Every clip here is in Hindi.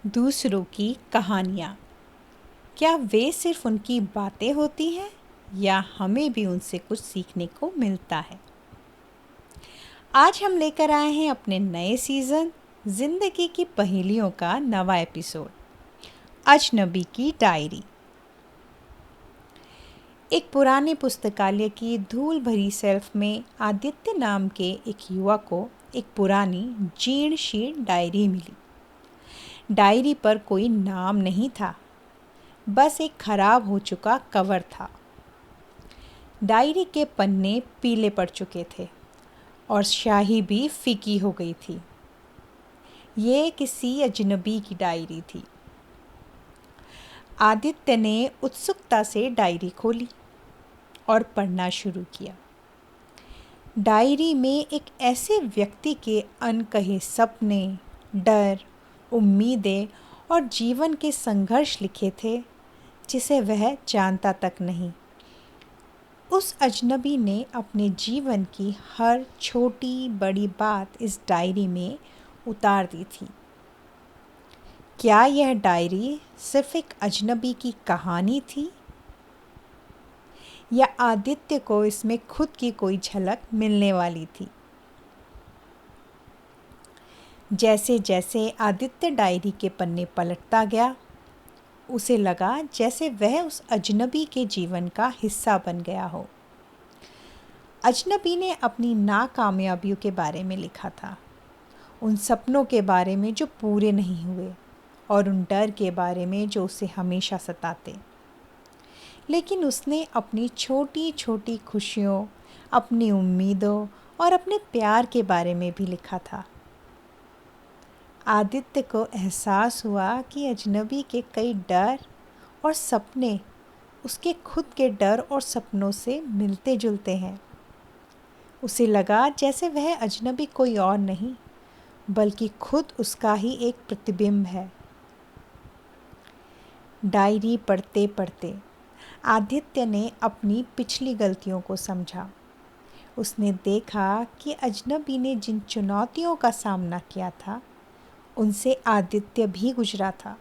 दूसरों की कहानियाँ, क्या वे सिर्फ उनकी बातें होती हैं या हमें भी उनसे कुछ सीखने को मिलता है? आज हम लेकर आए हैं अपने नए सीज़न ज़िंदगी की पहेलियों का नवा एपिसोड, अजनबी की डायरी। एक पुराने पुस्तकालय की धूल भरी शेल्फ में आदित्य नाम के एक युवक को एक पुरानी जीर्ण शीर्ण डायरी मिली। डायरी पर कोई नाम नहीं था, बस एक खराब हो चुका कवर था। डायरी के पन्ने पीले पड़ चुके थे और स्याही भी फीकी हो गई थी। ये किसी अजनबी की डायरी थी। आदित्य ने उत्सुकता से डायरी खोली और पढ़ना शुरू किया। डायरी में एक ऐसे व्यक्ति के अनकहे सपने, डर, उम्मीदें और जीवन के संघर्ष लिखे थे जिसे वह जानता तक नहीं। उस अजनबी ने अपने जीवन की हर छोटी बड़ी बात इस डायरी में उतार दी थी। क्या यह डायरी सिर्फ एक अजनबी की कहानी थी या आदित्य को इसमें खुद की कोई झलक मिलने वाली थी? जैसे जैसे आदित्य डायरी के पन्ने पलटता गया, उसे लगा जैसे वह उस अजनबी के जीवन का हिस्सा बन गया हो। अजनबी ने अपनी नाकामयाबियों के बारे में लिखा था, उन सपनों के बारे में जो पूरे नहीं हुए और उन डर के बारे में जो उसे हमेशा सताते। लेकिन उसने अपनी छोटी छोटी खुशियों, अपनी उम्मीदों और अपने प्यार के बारे में भी लिखा था। आदित्य को एहसास हुआ कि अजनबी के कई डर और सपने उसके खुद के डर और सपनों से मिलते जुलते हैं। उसे लगा जैसे वह अजनबी कोई और नहीं, बल्कि खुद उसका ही एक प्रतिबिंब है। डायरी पढ़ते पढ़ते आदित्य ने अपनी पिछली गलतियों को समझा। उसने देखा कि अजनबी ने जिन चुनौतियों का सामना किया था, उनसे आदित्य भी गुजरा था।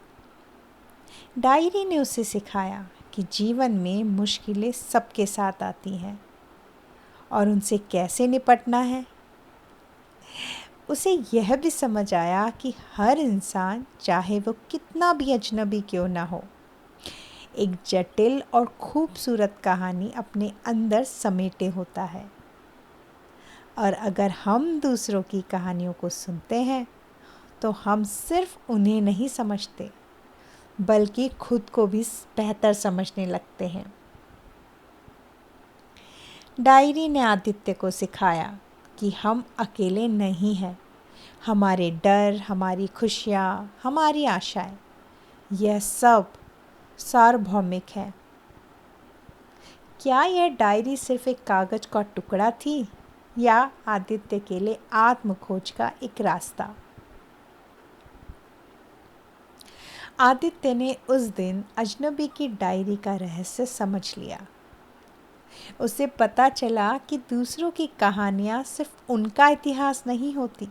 डायरी ने उसे सिखाया कि जीवन में मुश्किलें सबके साथ आती हैं और उनसे कैसे निपटना है। उसे यह भी समझ आया कि हर इंसान, चाहे वो कितना भी अजनबी क्यों ना हो, एक जटिल और खूबसूरत कहानी अपने अंदर समेटे होता है। और अगर हम दूसरों की कहानियों को सुनते हैं तो हम सिर्फ उन्हें नहीं समझते, बल्कि खुद को भी बेहतर समझने लगते हैं। डायरी ने आदित्य को सिखाया कि हम अकेले नहीं हैं। हमारे डर, हमारी खुशियाँ, हमारी आशाएं, यह सब सार्वभौमिक है। क्या यह डायरी सिर्फ एक कागज का टुकड़ा थी या आदित्य के लिए आत्मखोज का एक रास्ता? आदित्य ने उस दिन अजनबी की डायरी का रहस्य समझ लिया। उसे पता चला कि दूसरों की कहानियाँ सिर्फ उनका इतिहास नहीं होती,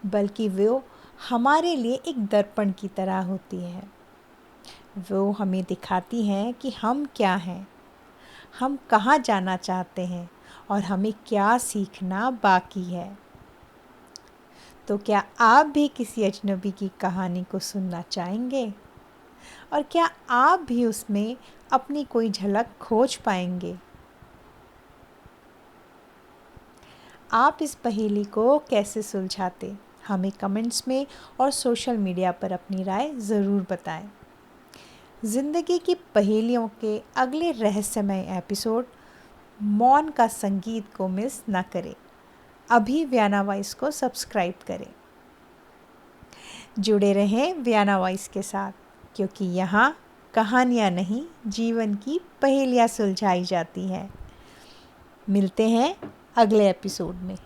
बल्कि वो हमारे लिए एक दर्पण की तरह होती है। वो हमें दिखाती हैं कि हम क्या हैं, हम कहाँ जाना चाहते हैं और हमें क्या सीखना बाकी है। तो क्या आप भी किसी अजनबी की कहानी को सुनना चाहेंगे? और क्या आप भी उसमें अपनी कोई झलक खोज पाएंगे? आप इस पहेली को कैसे सुलझाते? हमें कमेंट्स में और सोशल मीडिया पर अपनी राय ज़रूर बताएं। ज़िंदगी की पहेलियों के अगले रहस्यमय एपिसोड मौन का संगीत को मिस न करें। अभी वियाना वॉइस को सब्सक्राइब करें। जुड़े रहें वियाना वॉइस के साथ, क्योंकि यहाँ कहानियाँ नहीं, जीवन की पहेलियाँ सुलझाई जाती हैं। मिलते हैं अगले एपिसोड में।